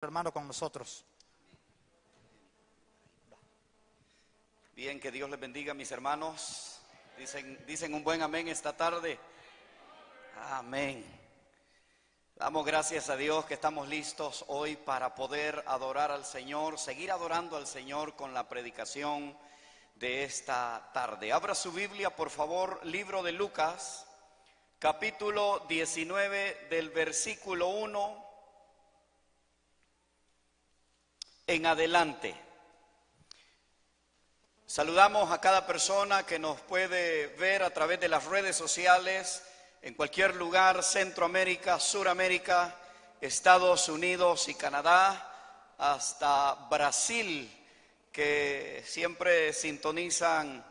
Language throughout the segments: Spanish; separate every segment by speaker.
Speaker 1: hermano con nosotros.
Speaker 2: Bien, que Dios les bendiga, mis hermanos. Dicen un buen amén esta tarde. Amén. Damos gracias a Dios que estamos listos hoy para poder adorar al Señor, seguir adorando al Señor con la predicación de esta tarde. Abra su Biblia, por favor, libro de Lucas, capítulo 19, del versículo 1 en adelante. Saludamos a cada persona que nos puede ver a través de las redes sociales, en cualquier lugar, Centroamérica, Suramérica, Estados Unidos y Canadá, hasta Brasil, que siempre sintonizan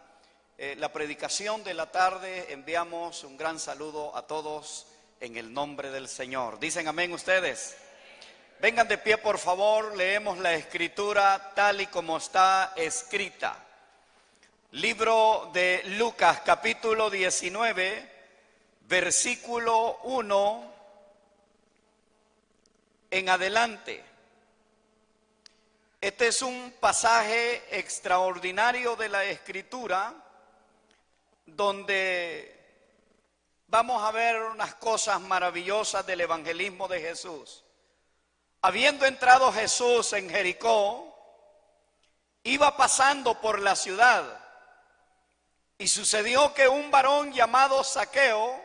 Speaker 2: la predicación de la tarde. Enviamos un gran saludo a todos en el nombre del Señor. ¿Dicen amén ustedes? Vengan de pie, por favor, leemos la escritura tal y como está escrita. Libro de Lucas, capítulo 19, versículo 1 en adelante. Este es un pasaje extraordinario de la Escritura, donde vamos a ver unas cosas maravillosas del evangelismo de Jesús. Habiendo entrado Jesús en Jericó, iba pasando por la ciudad. Y sucedió que un varón llamado Zaqueo,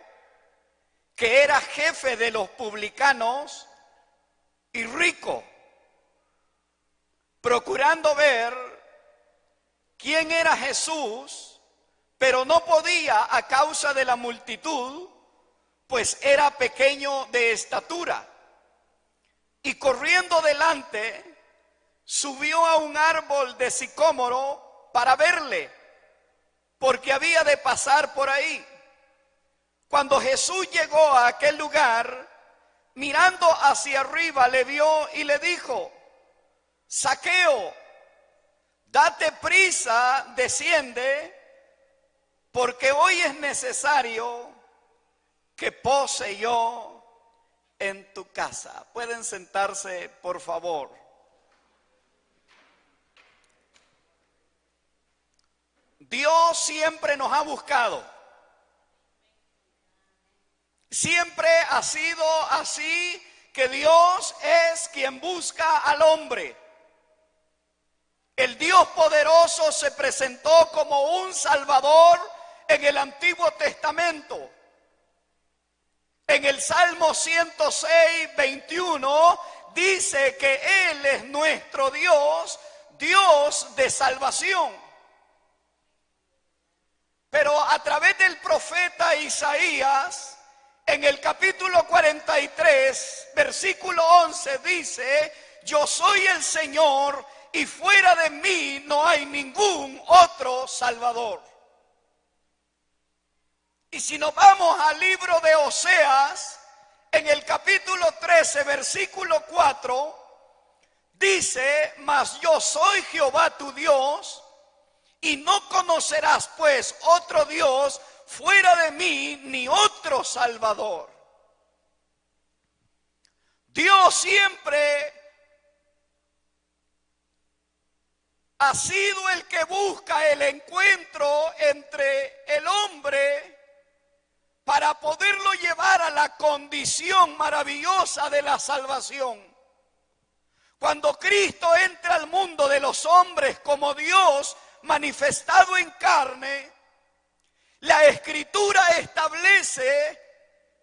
Speaker 2: que era jefe de los publicanos y rico, procurando ver quién era Jesús, pero no podía a causa de la multitud, pues era pequeño de estatura. Y corriendo delante, subió a un árbol de sicómoro para verle, porque había de pasar por ahí. Cuando Jesús llegó a aquel lugar, mirando hacia arriba, le vio y le dijo: Zaqueo, date prisa, desciende, porque hoy es necesario que pose yo en tu casa. Pueden sentarse, por favor. Dios siempre nos ha buscado. Siempre ha sido así, que Dios es quien busca al hombre. El Dios poderoso se presentó como un Salvador en el Antiguo Testamento. En el Salmo 106, 21 dice que Él es nuestro Dios, Dios de salvación. Pero a través del profeta Isaías, en el capítulo 43, versículo 11, dice: yo soy el Señor y fuera de mí no hay ningún otro Salvador. Y si nos vamos al libro de Oseas, en el capítulo 13, versículo 4, dice: mas yo soy Jehová tu Dios, y no conocerás pues otro Dios fuera de mí, ni otro Salvador. Dios siempre ha sido el que busca el encuentro entre el hombre para poderlo llevar a la condición maravillosa de la salvación. Cuando Cristo entra al mundo de los hombres como Dios manifestado en carne, la Escritura establece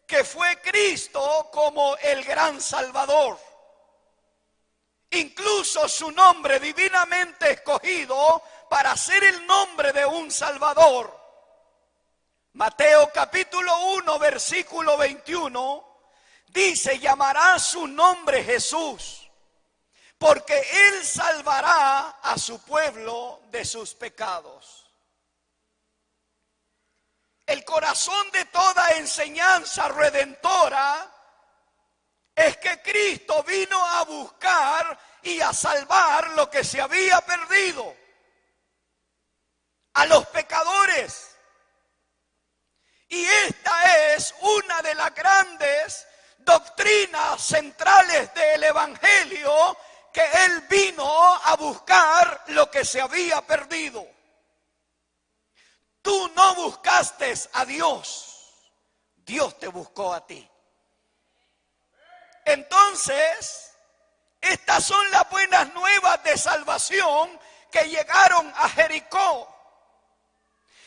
Speaker 2: que fue Cristo como el gran Salvador. Incluso su nombre divinamente escogido para ser el nombre de un Salvador. Mateo capítulo 1, versículo 21, dice: llamará su nombre Jesús, porque Él salvará a su pueblo de sus pecados. El corazón de toda enseñanza redentora es que Cristo vino a buscar y a salvar lo que se había perdido, a los pecadores. Y esta es una de las grandes doctrinas centrales del Evangelio, que Él vino a buscar lo que se había perdido. Tú no buscaste a Dios, Dios te buscó a ti. Entonces, estas son las buenas nuevas de salvación que llegaron a Jericó.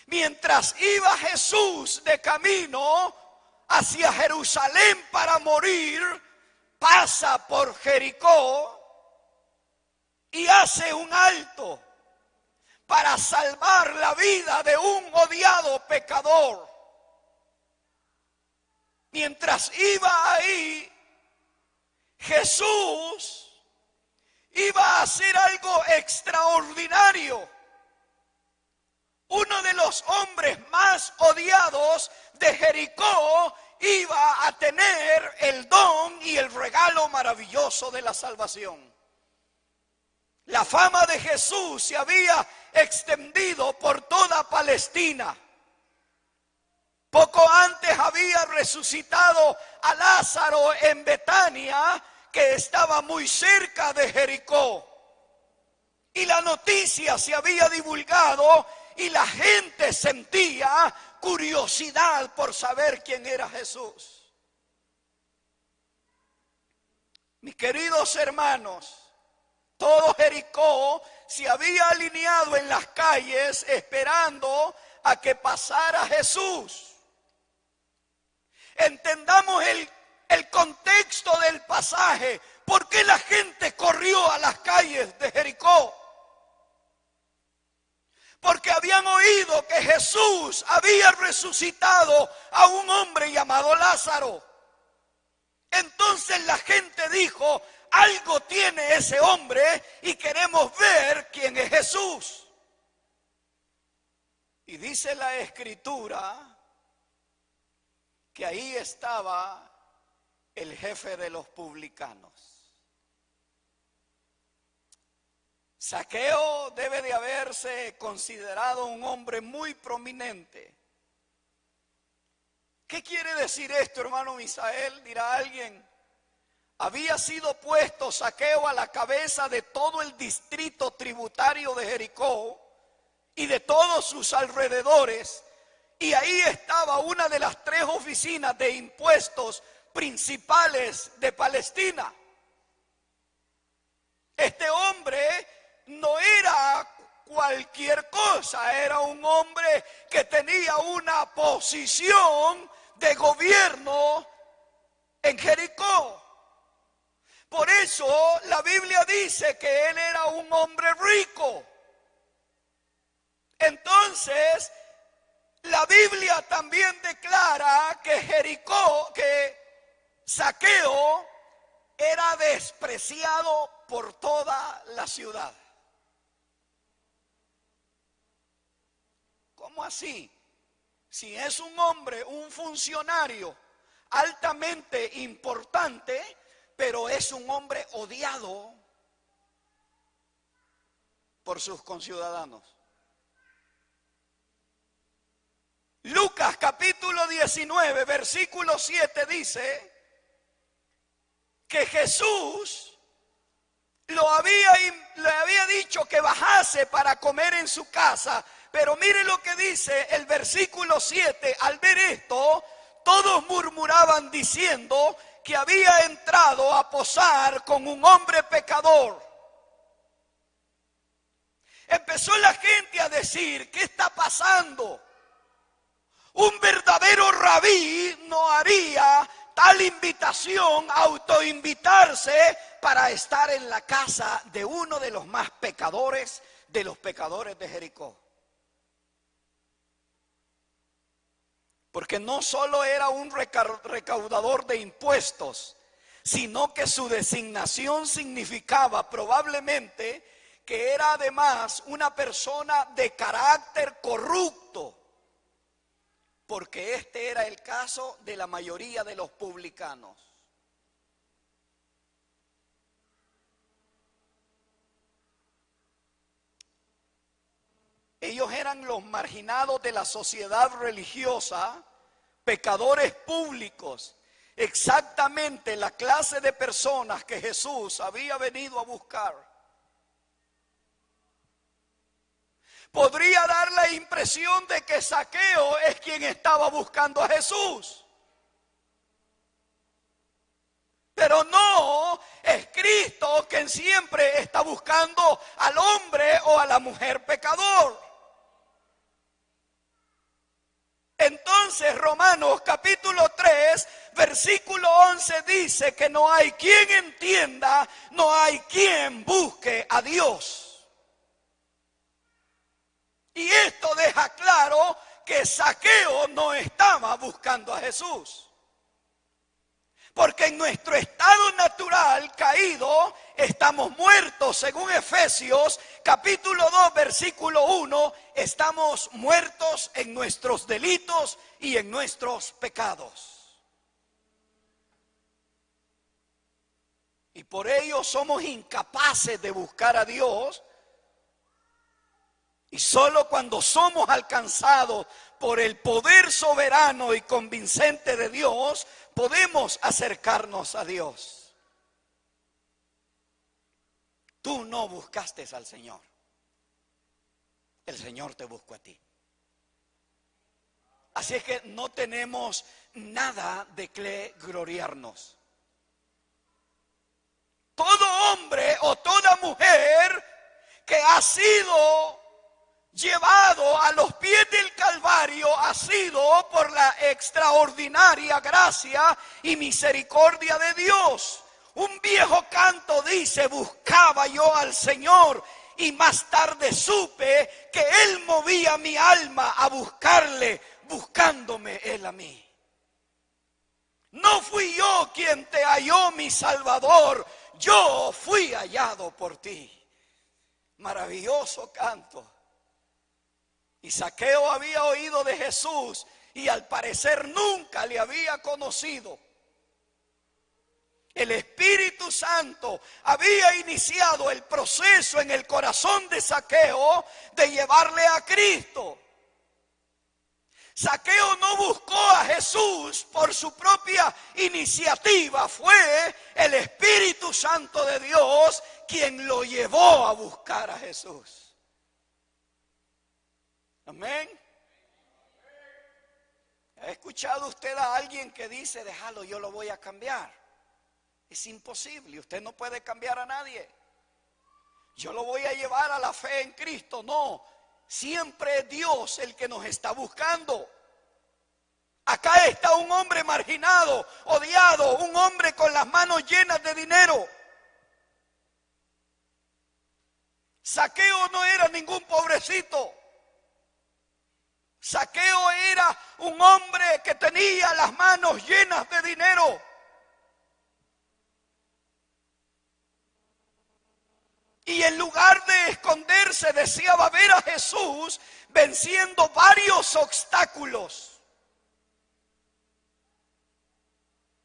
Speaker 2: Mientras iba Jesús de camino hacia Jerusalén para morir, pasa por Jericó y hace un alto para salvar la vida de un odiado pecador. Mientras iba ahí, Jesús iba a hacer algo extraordinario. Uno de los hombres más odiados de Jericó iba a tener el don y el regalo maravilloso de la salvación. La fama de Jesús se había extendido por toda Palestina. Poco antes había resucitado a Lázaro en Betania, que estaba muy cerca de Jericó. Y la noticia se había divulgado y la gente sentía curiosidad por saber quién era Jesús. Mis queridos hermanos, todo Jericó se había alineado en las calles esperando a que pasara Jesús. Entendamos el contexto del pasaje. ¿Por qué la gente corrió a las calles de Jericó? Porque habían oído que Jesús había resucitado a un hombre llamado Lázaro. Entonces la gente dijo: algo tiene ese hombre y queremos ver quién es Jesús. Y dice la Escritura que ahí estaba el jefe de los publicanos. Zaqueo debe de haberse considerado un hombre muy prominente. ¿Qué quiere decir esto, hermano Misael? Dirá alguien. Había sido puesto Zaqueo a la cabeza de todo el distrito tributario de Jericó y de todos sus alrededores, y ahí estaba una de las 3 oficinas de impuestos principales de Palestina. Este hombre no era cualquier cosa, era un hombre que tenía una posición de gobierno en Jericó. Por eso la Biblia dice que él era un hombre rico. Entonces, la Biblia también declara que Zaqueo era despreciado por toda la ciudad. ¿Cómo así? Si es un hombre, un funcionario altamente importante, pero es un hombre odiado por sus conciudadanos. Lucas capítulo 19, versículo 7 dice que Jesús le había dicho que bajase para comer en su casa. Pero mire lo que dice el versículo 7. Al ver esto, todos murmuraban diciendo que había entrado a posar con un hombre pecador. Empezó la gente a decir: ¿qué está pasando? Un verdadero rabí no haría tal invitación, autoinvitarse para estar en la casa de uno de los más pecadores de los pecadores de Jericó. Porque no solo era un recaudador de impuestos, sino que su designación significaba probablemente que era además una persona de carácter corrupto. Porque este era el caso de la mayoría de los publicanos. Ellos eran los marginados de la sociedad religiosa, pecadores públicos. exactamente la clase de personas que Jesús había venido a buscar. Podría dar la impresión de que Zaqueo es quien estaba buscando a Jesús. Pero no, es Cristo quien siempre está buscando al hombre o a la mujer pecador. Entonces Romanos capítulo 3, versículo 11 dice que no hay quien entienda, no hay quien busque a Dios. Y esto deja claro que Zaqueo no estaba buscando a Jesús. Porque en nuestro estado natural caído estamos muertos, según Efesios capítulo 2 versículo 1, estamos muertos en nuestros delitos y en nuestros pecados. Y por ello somos incapaces de buscar a Dios. Y solo cuando somos alcanzados por el poder soberano y convincente de Dios, podemos acercarnos a Dios. Tú no buscaste al Señor. El Señor te buscó a ti. Así es que no tenemos nada de qué gloriarnos. Todo hombre o toda mujer que ha sido llevado a los pies del Calvario ha sido por la extraordinaria gracia y misericordia de Dios. Un viejo canto dice: buscaba yo al Señor y más tarde supe que Él movía mi alma a buscarle, buscándome Él a mí. No fui yo quien te halló, mi Salvador, yo fui hallado por ti. Maravilloso canto. Y Zaqueo había oído de Jesús y al parecer nunca le había conocido. El Espíritu Santo había iniciado el proceso en el corazón de Zaqueo de llevarle a Cristo. Zaqueo no buscó a Jesús por su propia iniciativa, fue el Espíritu Santo de Dios quien lo llevó a buscar a Jesús. Amén. ¿Ha escuchado usted a alguien que dice: déjalo, yo lo voy a cambiar? Es imposible, usted no puede cambiar a nadie. Yo lo voy a llevar a la fe en Cristo. No, siempre es Dios el que nos está buscando. Acá está un hombre marginado, odiado, un hombre con las manos llenas de dinero. Zaqueo no era ningún pobrecito. Zaqueo era un hombre que tenía las manos llenas de dinero. Y en lugar de esconderse, deseaba ver a Jesús venciendo varios obstáculos.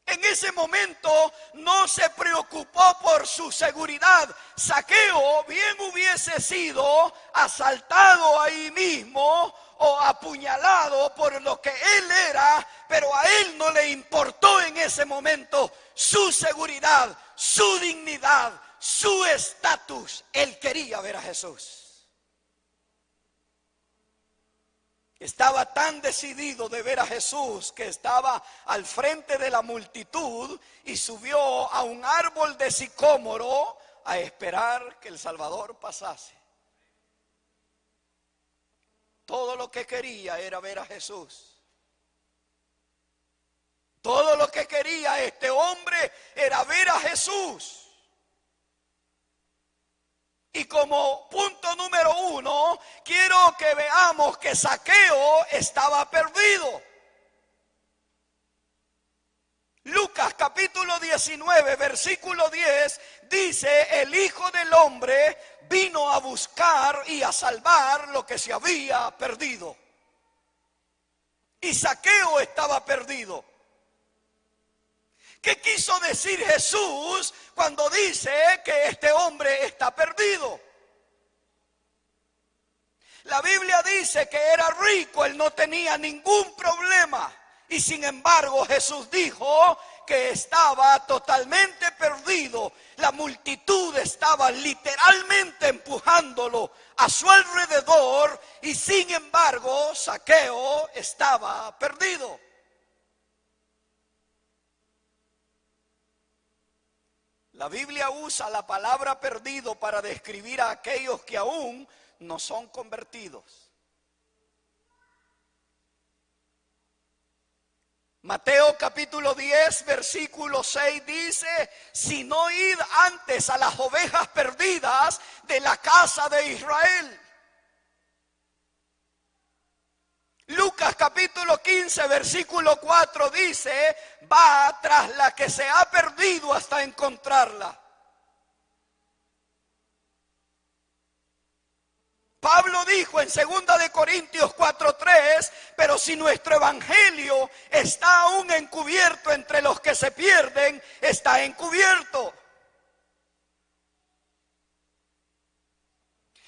Speaker 2: En ese momento no se preocupó por su seguridad. Zaqueo bien hubiese sido asaltado ahí mismo o apuñalado por lo que él era, pero a él no le importó en ese momento su seguridad, su dignidad, su estatus. Él quería ver a Jesús. Estaba tan decidido de ver a Jesús que estaba al frente de la multitud y subió a un árbol de sicómoro a esperar que el Salvador pasase. Todo lo que quería era ver a Jesús. Todo lo que quería este hombre era ver a Jesús. Y como punto número 1, quiero que veamos que Zaqueo estaba perdido. Lucas capítulo 19, versículo 10 dice: el Hijo del Hombre vino a buscar y a salvar lo que se había perdido. Y Zaqueo estaba perdido. ¿Qué quiso decir Jesús cuando dice que este hombre está perdido? La Biblia dice que era rico, él no tenía ningún problema. Y sin embargo Jesús dijo que estaba totalmente perdido. La multitud estaba literalmente empujándolo a su alrededor y sin embargo Zaqueo estaba perdido. La Biblia usa la palabra perdido para describir a aquellos que aún no son convertidos. Mateo capítulo 10, versículo 6 dice: si no id antes a las ovejas perdidas de la casa de Israel. Lucas capítulo 15, versículo 4 dice: va tras la que se ha perdido hasta encontrarla. Pablo dijo en 2 de Corintios 4:3: pero si nuestro evangelio está aún encubierto entre los que se pierden, está encubierto.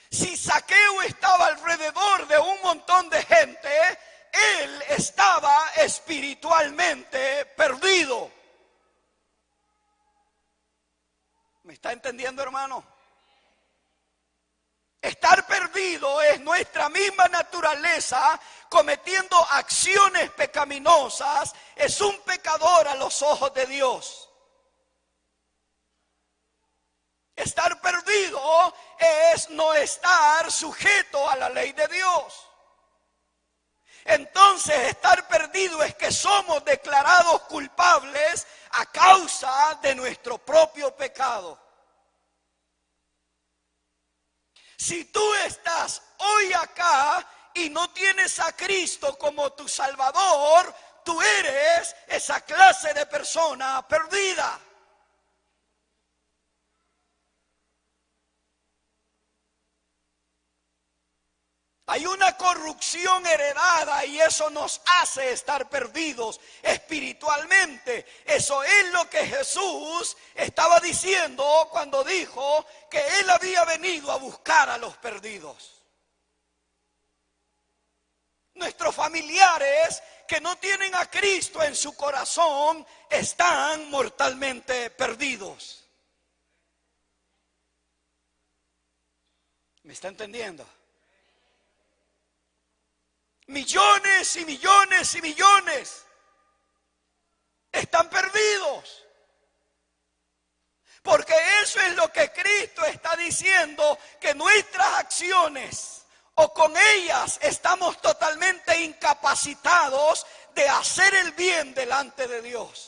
Speaker 2: Si Zaqueo estaba alrededor de un montón de gente, él estaba espiritualmente perdido. ¿Me está entendiendo, hermano? Estar perdido es nuestra misma naturaleza cometiendo acciones pecaminosas. Es un pecador a los ojos de Dios. Estar perdido es no estar sujeto a la ley de Dios. Entonces, estar perdido es que somos declarados culpables a causa de nuestro propio pecado. Si tú estás hoy acá y no tienes a Cristo como tu Salvador, tú eres esa clase de persona perdida. Hay una corrupción heredada y eso nos hace estar perdidos espiritualmente. Eso es lo que Jesús estaba diciendo cuando dijo que Él había venido a buscar a los perdidos. Nuestros familiares que no tienen a Cristo en su corazón están mortalmente perdidos. ¿Me está entendiendo? Millones y millones y millones están perdidos. Porque eso es lo que Cristo está diciendo, que nuestras acciones o con ellas estamos totalmente incapacitados de hacer el bien delante de Dios.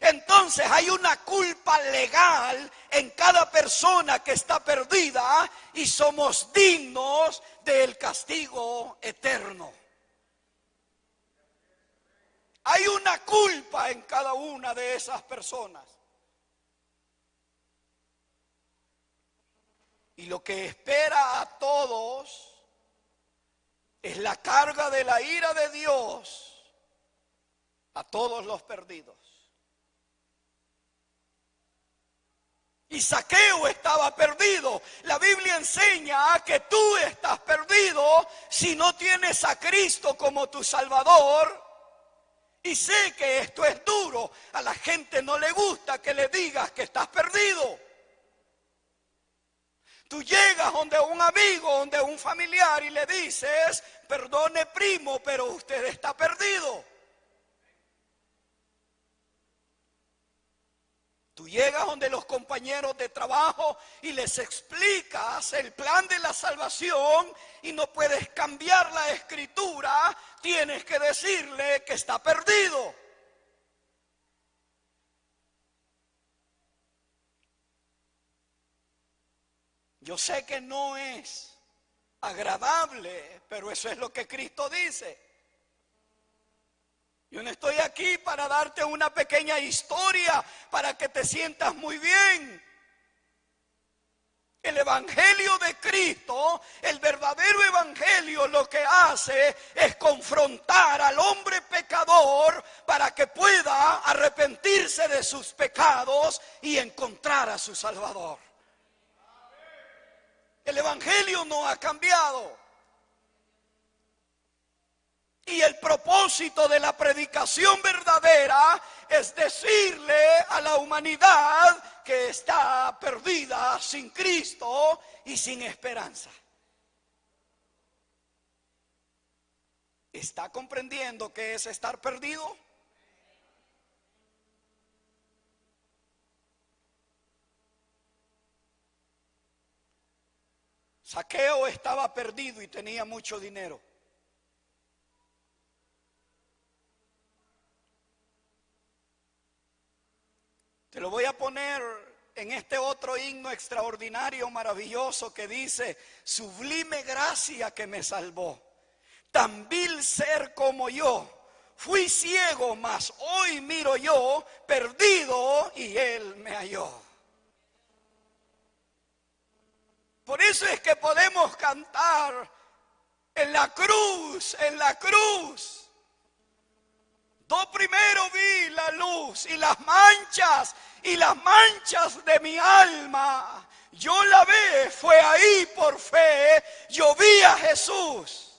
Speaker 2: Entonces hay una culpa legal en cada persona que está perdida y somos dignos del castigo eterno. Hay una culpa en cada una de esas personas. Y lo que espera a todos es la carga de la ira de Dios a todos los perdidos. Y Zaqueo estaba perdido. La Biblia enseña que tú estás perdido si no tienes a Cristo como tu Salvador. Y sé que esto es duro. A la gente no le gusta que le digas que estás perdido. Tú llegas donde un amigo, donde un familiar y le dices: perdone primo, pero usted está perdido. Tú llegas donde los compañeros de trabajo y les explicas el plan de la salvación y no puedes cambiar la escritura, tienes que decirle que está perdido. Yo sé que no es agradable, pero eso es lo que Cristo dice. Yo no estoy aquí para darte una pequeña historia para que te sientas muy bien. El evangelio de Cristo, el verdadero evangelio, lo que hace es confrontar al hombre pecador para que pueda arrepentirse de sus pecados y encontrar a su Salvador. El evangelio no ha cambiado. Y el propósito de la predicación verdadera es decirle a la humanidad que está perdida sin Cristo y sin esperanza. ¿Está comprendiendo qué es estar perdido? Zaqueo estaba perdido y tenía mucho dinero. Te lo voy a poner en este otro himno extraordinario, maravilloso, que dice: sublime gracia que me salvó, tan vil ser como yo, fui ciego, mas hoy miro yo, perdido, y él me halló. Por eso es que podemos cantar: en la cruz, en la cruz. Yo primero vi la luz y las manchas de mi alma. Yo la vi, fue ahí por fe, yo vi a Jesús.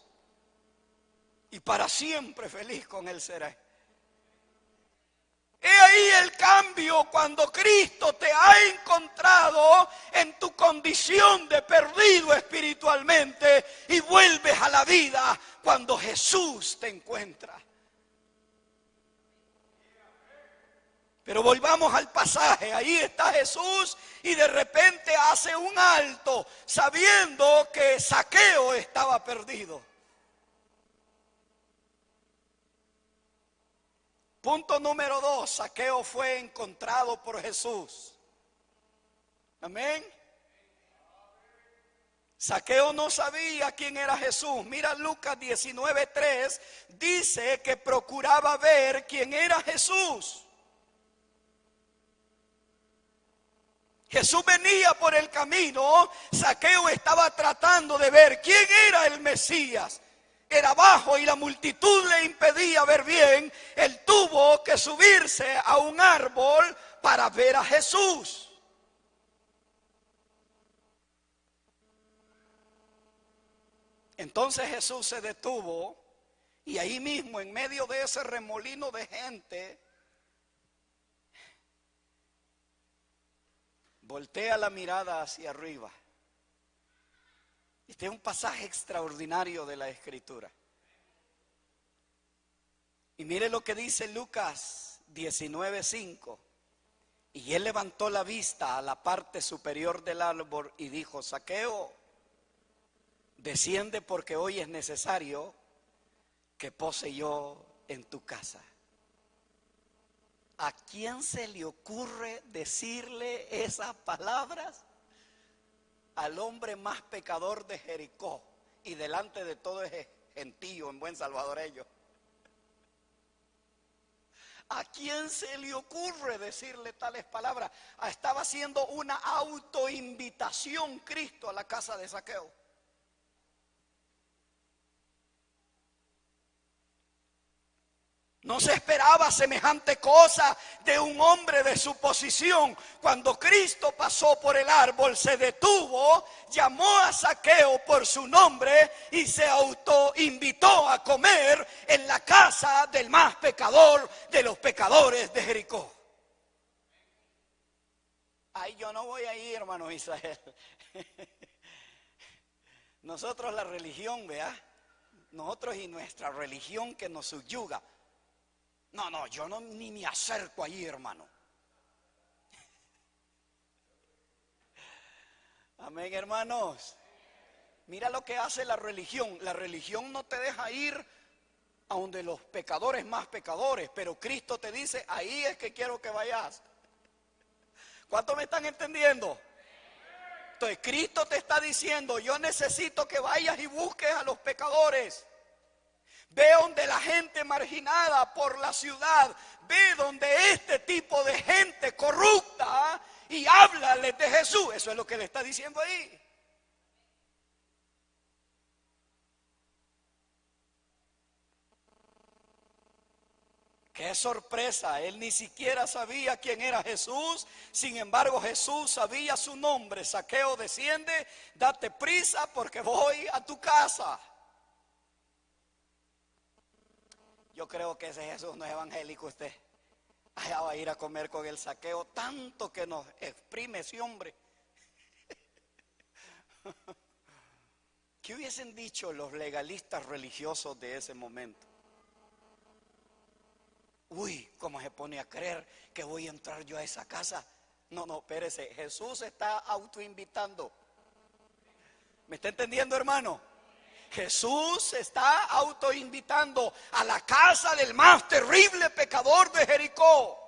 Speaker 2: Y para siempre feliz con él seré. He ahí el cambio cuando Cristo te ha encontrado en tu condición de perdido espiritualmente y vuelves a la vida cuando Jesús te encuentra. Pero volvamos al pasaje. Ahí está Jesús y de repente hace un alto sabiendo que Zaqueo estaba perdido. Punto número 2, Zaqueo fue encontrado por Jesús. Amén. Zaqueo no sabía quién era Jesús. Mira Lucas 19:3, dice que procuraba ver quién era Jesús. Jesús venía por el camino, Zaqueo estaba tratando de ver quién era el Mesías. Era bajo y la multitud le impedía ver bien. Él tuvo que subirse a un árbol para ver a Jesús. Entonces Jesús se detuvo y ahí mismo, en medio de ese remolino de gente, voltea la mirada hacia arriba. Este es un pasaje extraordinario de la Escritura. Y mire lo que dice Lucas 19:5. Y él levantó la vista a la parte superior del árbol y dijo: Zaqueo, desciende porque hoy es necesario que pose yo en tu casa. ¿A quién se le ocurre decirle esas palabras? Al hombre más pecador de Jericó y delante de todo ese gentío en buen salvadoreño. ¿A quién se le ocurre decirle tales palabras? Estaba haciendo una autoinvitación Cristo a la casa de Zaqueo. No se esperaba semejante cosa de un hombre de su posición. Cuando Cristo pasó por el árbol, se detuvo, llamó a Zaqueo por su nombre y se autoinvitó a comer en la casa del más pecador de los pecadores de Jericó. Ay, yo no voy ahí, hermano Israel. Nosotros la religión, ¿vea? Nosotros y nuestra religión que nos subyuga. No, yo no ni me acerco allí, hermano. Amén, hermanos. Mira lo que hace la religión. La religión no te deja ir a donde los pecadores más pecadores, pero Cristo te dice: ahí es que quiero que vayas. ¿Cuántos me están entendiendo? Entonces Cristo te está diciendo: yo necesito que vayas y busques a los pecadores. Ve donde la gente marginada por la ciudad, ve donde este tipo de gente corrupta y háblale de Jesús. Eso es lo que le está diciendo ahí. Qué sorpresa, él ni siquiera sabía quién era Jesús. Sin embargo, Jesús sabía su nombre. Zaqueo, desciende, date prisa porque voy a tu casa. Yo creo que ese Jesús no es evangélico usted. Allá va a ir a comer con el Zaqueo, tanto que nos exprime ese hombre. ¿Qué hubiesen dicho los legalistas religiosos de ese momento? Uy, ¿cómo se pone a creer que voy a entrar yo a esa casa? No, espérese, Jesús está autoinvitando. ¿Me está entendiendo, hermano? Jesús está autoinvitando a la casa del más terrible pecador de Jericó.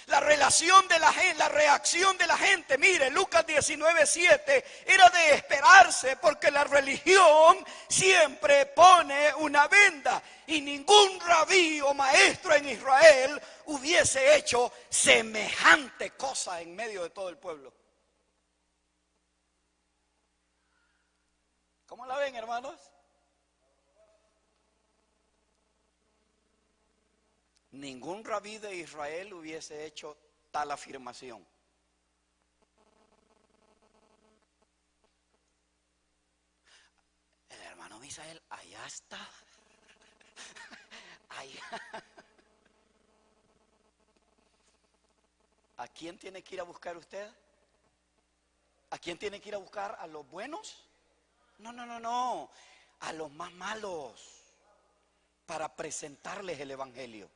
Speaker 2: La relación de la gente, la reacción de la gente, mire, Lucas 19:7, era de esperarse, porque la religión siempre pone una venda, y ningún rabí o maestro en Israel hubiese hecho semejante cosa en medio de todo el pueblo. ¿Cómo la ven, hermanos? Ningún rabí de Israel hubiese hecho tal afirmación. El hermano Misael, allá está. Allá. ¿A quién tiene que ir a buscar usted? ¿A quién tiene que ir a buscar? ¿A los buenos? No. A los más malos, para presentarles el evangelio.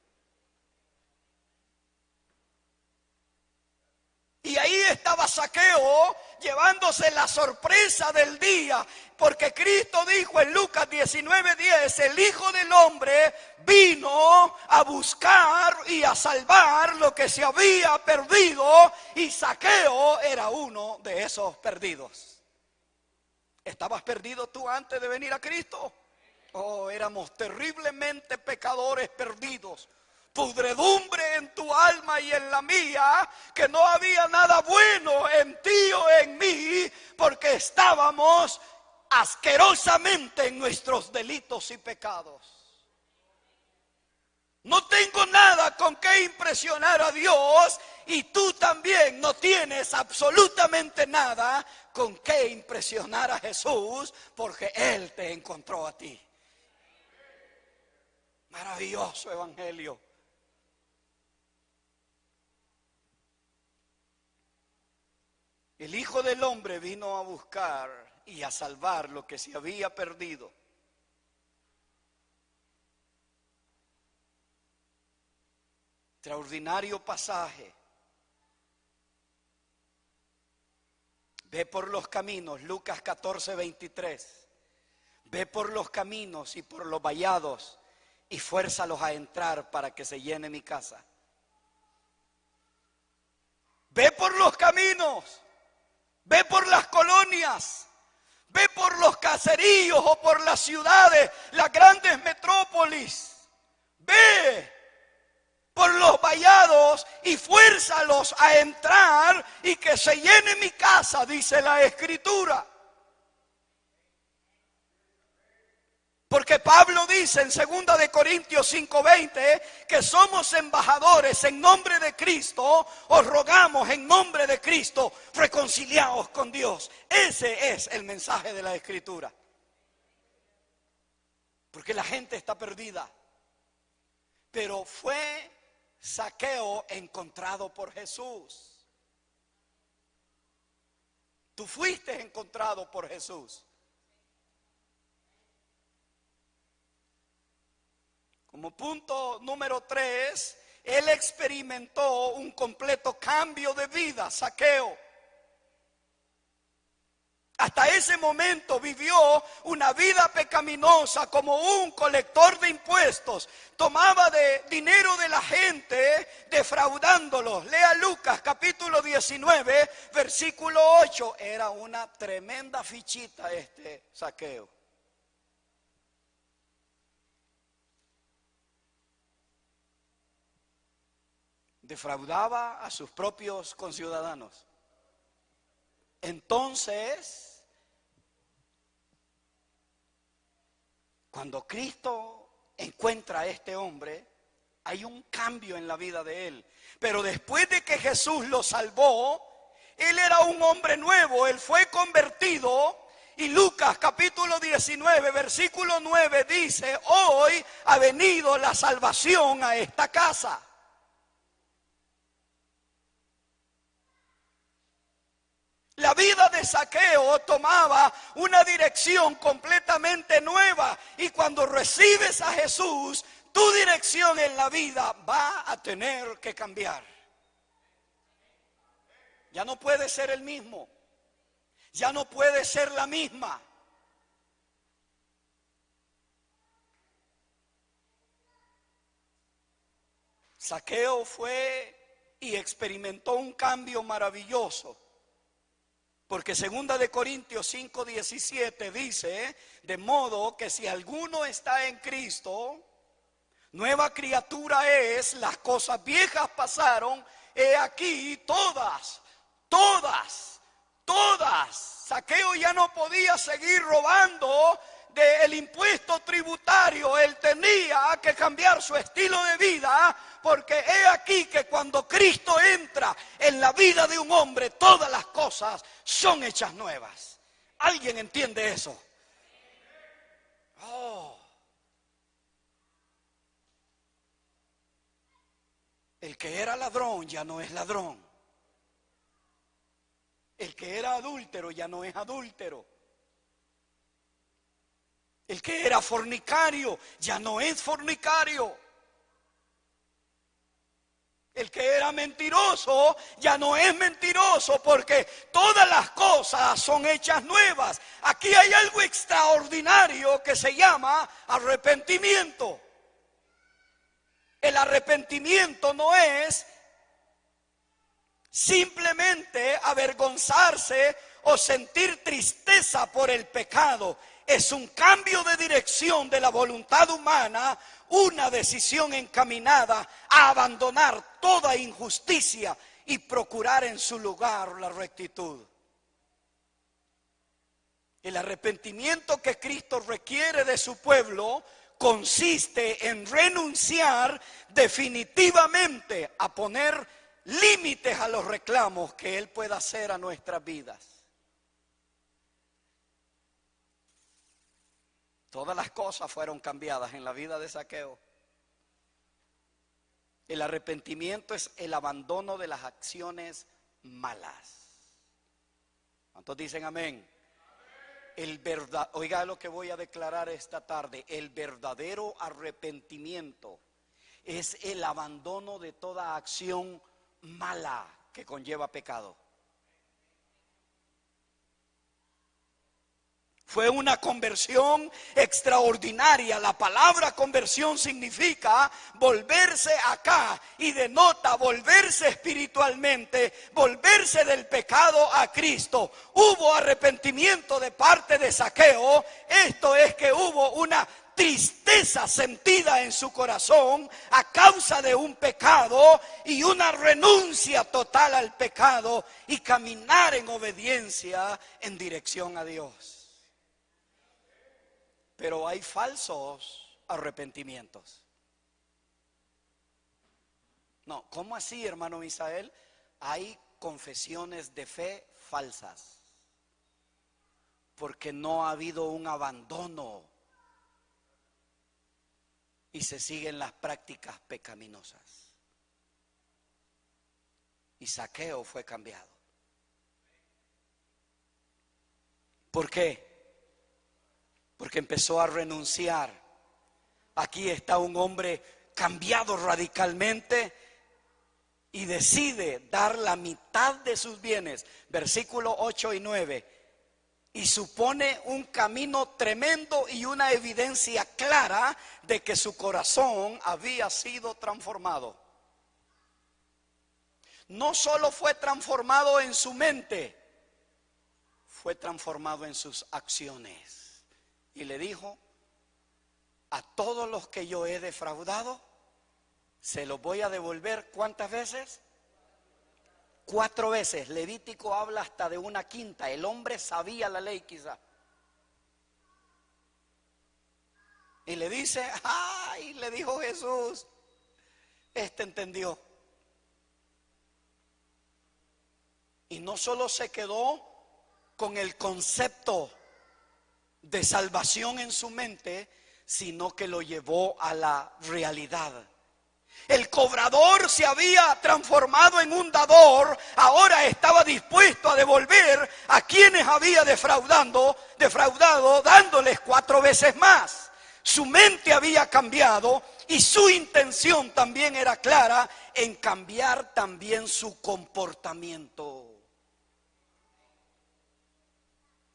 Speaker 2: Y ahí estaba Zaqueo llevándose la sorpresa del día, porque Cristo dijo en Lucas 19:10, el Hijo del Hombre vino a buscar y a salvar lo que se había perdido, y Zaqueo era uno de esos perdidos. ¿Estabas perdido tú antes de venir a Cristo? Oh, éramos terriblemente pecadores perdidos. Pudredumbre en tu alma y en la mía, que no había nada bueno en ti o en mí, porque estábamos asquerosamente en nuestros delitos y pecados. No tengo nada con qué impresionar a Dios, y tú también no tienes absolutamente nada con qué impresionar a Jesús, porque Él te encontró a ti. Maravilloso evangelio. El Hijo del Hombre vino a buscar y a salvar lo que se había perdido. Extraordinario pasaje. Ve por los caminos, Lucas 14:23. Ve por los caminos y por los vallados y fuérzalos a entrar para que se llene mi casa. Ve por los caminos, ve por las colonias, ve por los caseríos o por las ciudades, las grandes metrópolis. Ve por los vallados y fuérzalos a entrar y que se llene mi casa, dice la Escritura. Porque Pablo dice en 2 de Corintios 5:20 que somos embajadores en nombre de Cristo. Os rogamos en nombre de Cristo, reconciliaos con Dios. Ese es el mensaje de la Escritura. Porque la gente está perdida. Pero fue Zaqueo encontrado por Jesús. Tú fuiste encontrado por Jesús. Como punto número 3, él experimentó un completo cambio de vida, Zaqueo. Hasta ese momento vivió una vida pecaminosa como un colector de impuestos. Tomaba de dinero de la gente, defraudándolos. Lea Lucas capítulo 19, versículo 8. Era una tremenda fichita este Zaqueo. Defraudaba a sus propios conciudadanos. Entonces, cuando Cristo encuentra a este hombre, hay un cambio en la vida de él. Pero después de que Jesús lo salvó, él era un hombre nuevo, él fue convertido Y Lucas capítulo 19, versículo 9 dice: hoy ha venido la salvación a esta casa. La vida de Zaqueo tomaba una dirección completamente nueva, y cuando recibes a Jesús, tu dirección en la vida va a tener que cambiar. Ya no puede ser el mismo, ya no puede ser la misma. Zaqueo fue y experimentó un cambio maravilloso. Porque 2 Corintios 5:17 dice: de modo que si alguno está en Cristo, nueva criatura es, las cosas viejas pasaron, he aquí todas. Zaqueo ya no podía seguir robando del impuesto tributario. Él tenía que cambiar su estilo de vida, porque he aquí que cuando Cristo entra en la vida de un hombre, todas las cosas son hechas nuevas. ¿Alguien entiende eso? Oh. El que era ladrón ya no es ladrón. El que era adúltero ya no es adúltero. El que era fornicario ya no es fornicario. El que era mentiroso ya no es mentiroso, porque todas las cosas son hechas nuevas. Aquí hay algo extraordinario que se llama arrepentimiento. El arrepentimiento no es simplemente avergonzarse o sentir tristeza por el pecado. Es un cambio de dirección de la voluntad humana, una decisión encaminada a abandonar toda injusticia y procurar en su lugar la rectitud. El arrepentimiento que Cristo requiere de su pueblo consiste en renunciar definitivamente a poner límites a los reclamos que Él pueda hacer a nuestras vidas. Todas las cosas fueron cambiadas en la vida de Zaqueo. El arrepentimiento es el abandono de las acciones malas. ¿Cuántos dicen amén? Oiga lo que voy a declarar esta tarde: el verdadero arrepentimiento es el abandono de toda acción mala que conlleva pecado. Fue una conversión extraordinaria. La palabra conversión significa volverse acá, y denota volverse espiritualmente, volverse del pecado a Cristo. Hubo arrepentimiento de parte de Zaqueo. Esto es que hubo una tristeza sentida en su corazón a causa de un pecado, y una renuncia total al pecado y caminar en obediencia en dirección a Dios. Pero hay falsos arrepentimientos. No, ¿cómo así, hermano Misael? Hay confesiones de fe falsas, porque no ha habido un abandono y se siguen las prácticas pecaminosas. Y Zaqueo fue cambiado. ¿Por qué? Porque empezó a renunciar. Aquí está un hombre cambiado radicalmente y decide dar la mitad de sus bienes, versículos 8 y 9, y supone un camino tremendo y una evidencia clara de que su corazón había sido transformado. No solo fue transformado en su mente, fue transformado en sus acciones. Y le dijo: a todos los que yo he defraudado, se los voy a devolver. ¿Cuántas veces? 4 veces. Levítico habla hasta de una quinta. El hombre sabía la ley quizá. Y le dice: ¡ay! Le dijo Jesús, este entendió. Y no solo se quedó con el concepto de salvación en su mente, sino que lo llevó a la realidad. El cobrador se había transformado en un dador, ahora estaba dispuesto a devolver a quienes había defraudado, dándoles 4 veces más. Su mente había cambiado y su intención también era clara en cambiar también su comportamiento.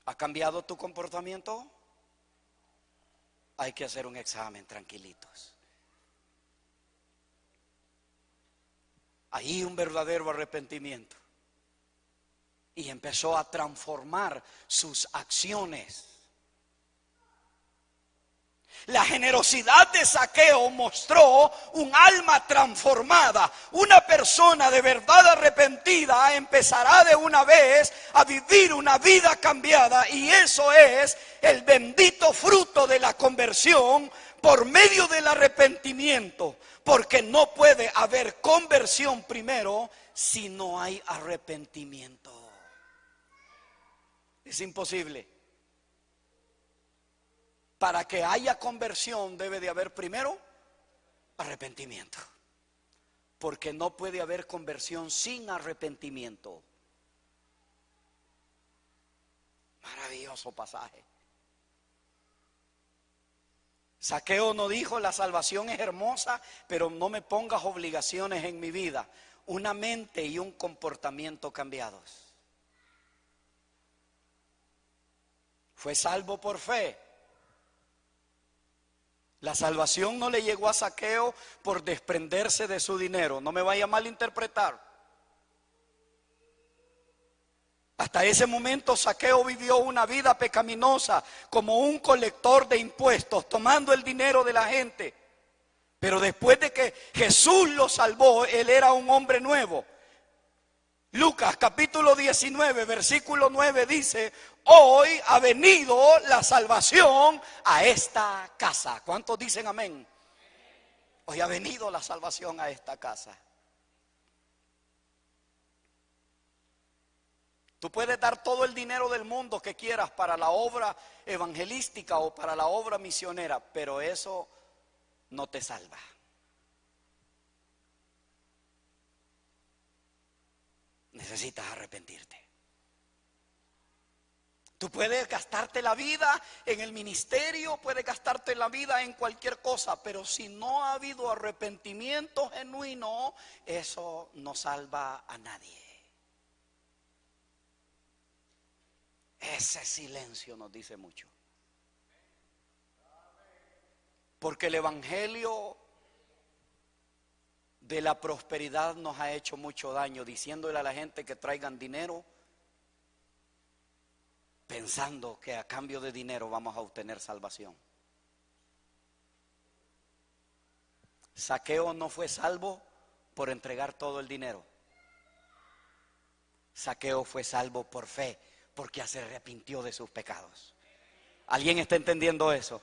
Speaker 2: ¿Ha cambiado tu comportamiento? Hay que hacer un examen, tranquilitos. Ahí un verdadero arrepentimiento. Y empezó a transformar sus acciones. La generosidad de Zaqueo mostró un alma transformada. Una persona de verdad arrepentida empezará de una vez a vivir una vida cambiada. Y eso es el bendito fruto de la conversión por medio del arrepentimiento. Porque no puede haber conversión primero si no hay arrepentimiento. Es imposible. Para que haya conversión debe de haber primero arrepentimiento. Porque no puede haber conversión sin arrepentimiento. Maravilloso pasaje. Zaqueo no dijo: la salvación es hermosa, pero no me pongas obligaciones en mi vida. Una mente y un comportamiento cambiados. Fue salvo por fe. La salvación no le llegó a Zaqueo por desprenderse de su dinero. No me vaya a malinterpretar. Hasta ese momento Zaqueo vivió una vida pecaminosa como un colector de impuestos, tomando el dinero de la gente. Pero después de que Jesús lo salvó, él era un hombre nuevo. Lucas capítulo 19 versículo 9 dice: hoy ha venido la salvación a esta casa. ¿Cuántos dicen amén? Hoy ha venido la salvación a esta casa. Tú puedes dar todo el dinero del mundo que quieras para la obra evangelística o para la obra misionera, pero eso no te salva. Necesitas arrepentirte. Tú puedes gastarte la vida en el ministerio, puedes gastarte la vida en cualquier cosa, pero si no ha habido arrepentimiento genuino, eso no salva a nadie. Ese silencio nos dice mucho. Porque el evangelio de la prosperidad nos ha hecho mucho daño, diciéndole a la gente que traigan dinero, pensando que a cambio de dinero vamos a obtener salvación. Zaqueo no fue salvo por entregar todo el dinero. Zaqueo fue salvo por fe, porque se arrepintió de sus pecados. ¿Alguien está entendiendo eso?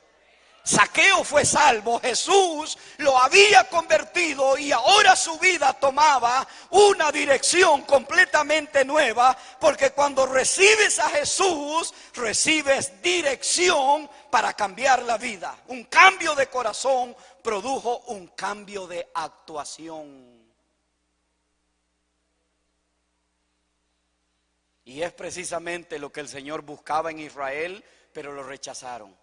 Speaker 2: Zaqueo fue salvo, Jesús lo había convertido y ahora su vida tomaba una dirección completamente nueva, porque cuando recibes a Jesús, recibes dirección para cambiar la vida. Un cambio de corazón produjo un cambio de actuación. Y es precisamente lo que el Señor buscaba en Israel, pero lo rechazaron.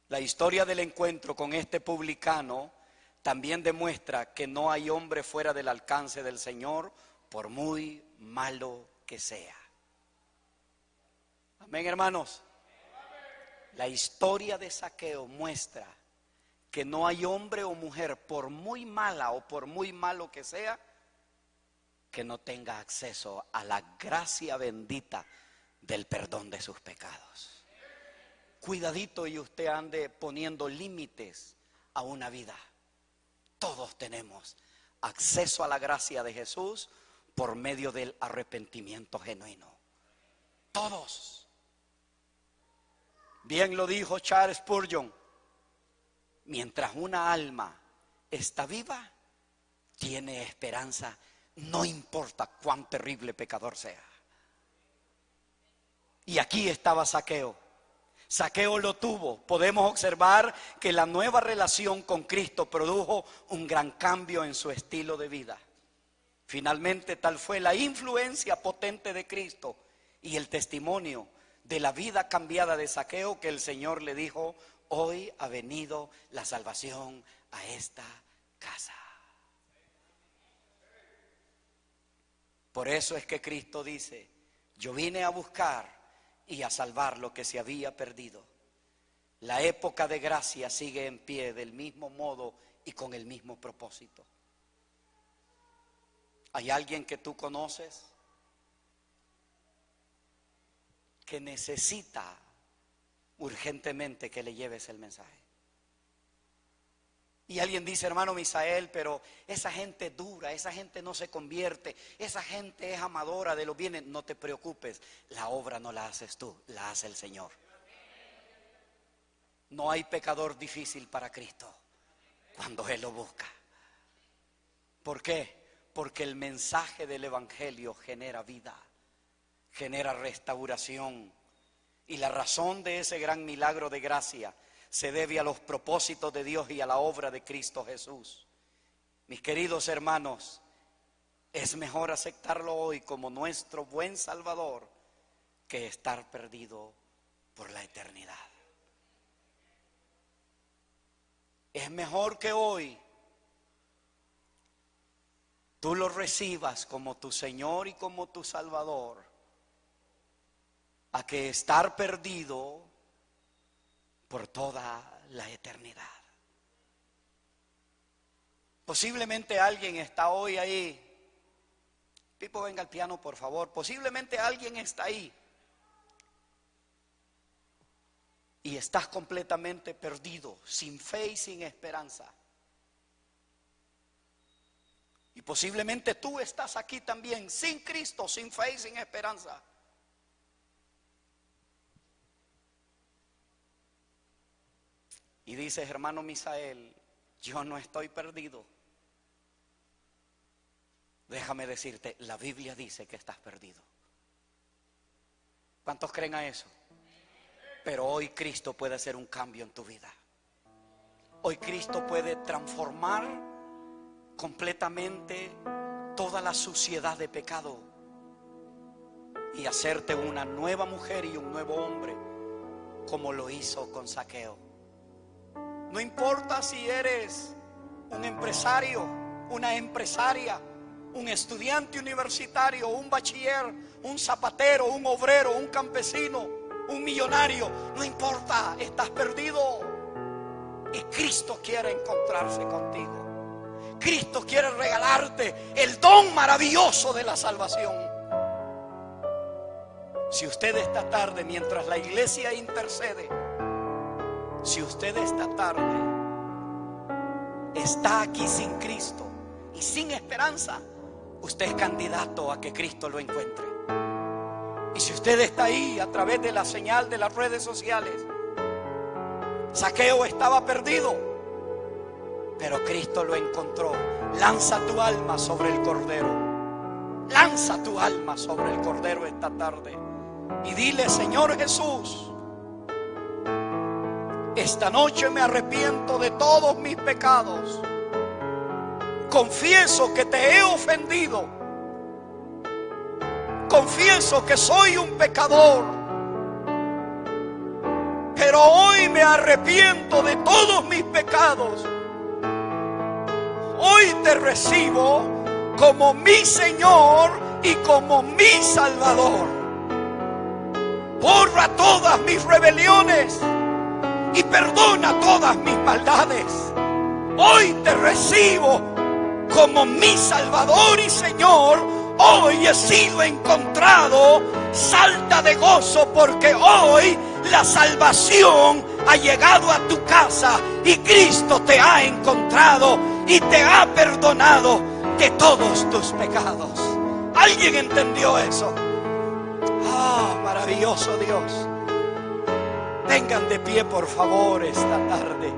Speaker 2: La historia del encuentro con este publicano también demuestra que no hay hombre fuera del alcance del Señor, por muy malo que sea. Amén, hermanos. La historia de Zaqueo muestra que no hay hombre o mujer, por muy mala o por muy malo que sea, que no tenga acceso a la gracia bendita del perdón de sus pecados. Cuidadito y usted ande poniendo límites a una vida. Todos tenemos acceso a la gracia de Jesús por medio del arrepentimiento genuino. Todos. Bien lo dijo Charles Spurgeon: mientras una alma está viva, tiene esperanza, no importa cuán terrible pecador sea. Y aquí estaba Zaqueo. Zaqueo lo tuvo. Podemos observar que la nueva relación con Cristo produjo un gran cambio en su estilo de vida. Finalmente, tal fue la influencia potente de Cristo y el testimonio de la vida cambiada de Zaqueo, que el Señor le dijo: hoy ha venido la salvación a esta casa. Por eso es que Cristo dice: yo vine a buscar y a salvar lo que se había perdido. La época de gracia sigue en pie del mismo modo y con el mismo propósito. ¿Hay alguien que tú conoces que necesita urgentemente que le lleves el mensaje? Y alguien dice: hermano Misael, pero esa gente es dura, esa gente no se convierte, esa gente es amadora de los bienes. No te preocupes, la obra no la haces tú, la hace el Señor. No hay pecador difícil para Cristo cuando Él lo busca. ¿Por qué? Porque el mensaje del Evangelio genera vida, genera restauración. Y la razón de ese gran milagro de gracia se debe a los propósitos de Dios y a la obra de Cristo Jesús. Mis queridos hermanos, es mejor aceptarlo hoy como nuestro buen Salvador que estar perdido por la eternidad. Es mejor que hoy tú lo recibas como tu Señor y como tu Salvador, a que estar perdido por toda la eternidad. Posiblemente alguien está hoy ahí. Pipo, venga al piano, por favor. Posiblemente alguien está ahí y estás completamente perdido, sin fe y sin esperanza. Y posiblemente tú estás aquí también, sin Cristo, sin fe y sin esperanza. Y dices: hermano Misael, yo no estoy perdido. Déjame decirte, la Biblia dice que estás perdido. ¿Cuántos creen a eso? Pero hoy Cristo puede hacer un cambio en tu vida. Hoy Cristo puede transformar completamente toda la suciedad de pecado y hacerte una nueva mujer y un nuevo hombre, como lo hizo con Zaqueo. No importa si eres un empresario, una empresaria, un estudiante universitario, un bachiller, un zapatero, un obrero, un campesino, un millonario. No importa, estás perdido. Y Cristo quiere encontrarse contigo. Cristo quiere regalarte el don maravilloso de la salvación. Si usted esta tarde, mientras la iglesia intercede, si usted esta tarde está aquí sin Cristo y sin esperanza, usted es candidato a que Cristo lo encuentre. Y si usted está ahí a través de la señal de las redes sociales, Zaqueo estaba perdido, pero Cristo lo encontró. Lanza tu alma sobre el Cordero. Lanza tu alma sobre el Cordero esta tarde y dile: Señor Jesús, esta noche me arrepiento de todos mis pecados. Confieso que te he ofendido. Confieso que soy un pecador. Pero hoy me arrepiento de todos mis pecados. Hoy te recibo como mi Señor y como mi Salvador. Borra todas mis rebeliones y perdona todas mis maldades. Hoy te recibo como mi Salvador y Señor. Hoy he sido encontrado. Salta de gozo, porque hoy la salvación ha llegado a tu casa y Cristo te ha encontrado y te ha perdonado de todos tus pecados. ¿Alguien entendió eso? Maravilloso Dios. Vengan de pie, por favor, esta tarde.